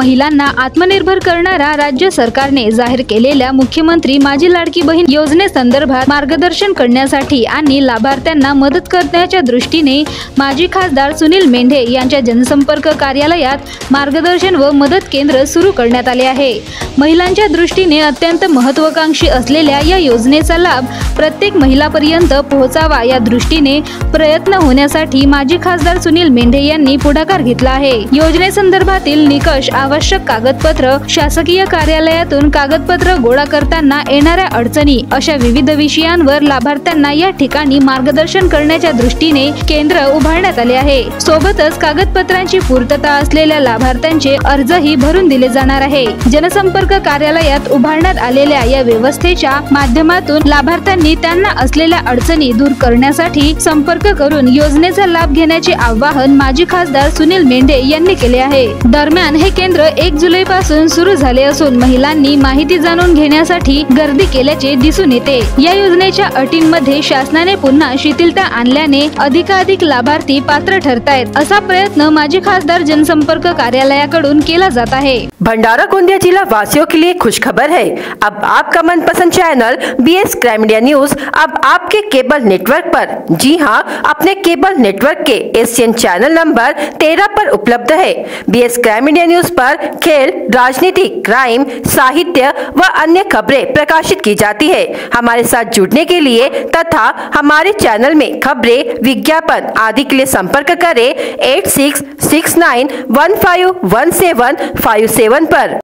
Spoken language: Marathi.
महिलांना आत्मनिर्भर करणारा राज्य सरकारने जाहीर केलेल्या मुख्यमंत्री माझी लाडकी बहीण योजनेसंदर्भात मार्गदर्शन करण्यासाठी आणि लाभार्थ्यांना मदत करण्याच्या दृष्टीने माजी खासदार सुनील मेंढे यांच्या जनसंपर्क कार्यालयात मार्गदर्शन व मदत केंद्र सुरू करण्यात आले आहे। महिलांच्या दृष्टीने अत्यंत महत्त्वाकांक्षी असलेल्या या योजनेचा लाभ प्रत्येक महिलापर्यंत पोहोचावा या दृष्टीने प्रयत्न होण्यासाठी माजी खासदार सुनील मेंढे यांनी पुढाकार घेतला आहे। योजनेसंदर्भातील निकष, आवश्यक कागदपत्र, शासकीय कार्यालयातून कागदपत्र गोळा करताना येणाऱ्या अडचणी अशा विविध विषयांवर लाभार्थ्यांना या ठिकाणी मार्गदर्शन करण्याच्या दृष्टीने केंद्र उभारण्यात आले आहे। सोबतच कागदपत्रांची पूर्तता असलेल्या लाभार्थ्यांचे अर्जही भरून दिले जाणार आहे। जनसंपर्क कार्यालयात उभारण्यात आलेल्या या व्यवस्थेच्या माध्यमातून लाभार्थ्यांनी त्यांना असलेल्या अडचणी दूर करण्यासाठी संपर्क करून योजनेचा लाभ घेण्याचे आवाहन माजी खासदार सुनील मेंढे यांनी केले आहे। दरम्यान हे केंद्र 1 जुलै पासून सुरू झाले असून महिलांनी माहिती जाणून घेण्यासाठी गर्दी केल्याचे दिसून येते। या योजनेच्या अटींमध्ये शासनाने पुन्हा शिथिलता आणल्याने अधिकाधिक लाभार्थी पात्र ठरतायत असा प्रयत्न माजी खासदार जनसंपर्क कार्यालयाकडून केला जात आहे। भंडारा गोंदिया जिला वासियों के लिए खुशखबर है। अब आपका मनपसंद channel BS crime media news अब आपके केबल नेटवर्क पर, जी हां, अपने केबल नेटवर्क के एशियन चैनल नंबर 13 पर उपलब्ध है। BS क्राइम मीडिया न्यूज पर खेल, राजनीति, क्राइम, साहित्य व अन्य खबरें प्रकाशित की जाती है। हमारे साथ जुड़ने के लिए तथा हमारे चैनल में खबरें, विज्ञापन आदि के लिए संपर्क करें 8669151757 पर।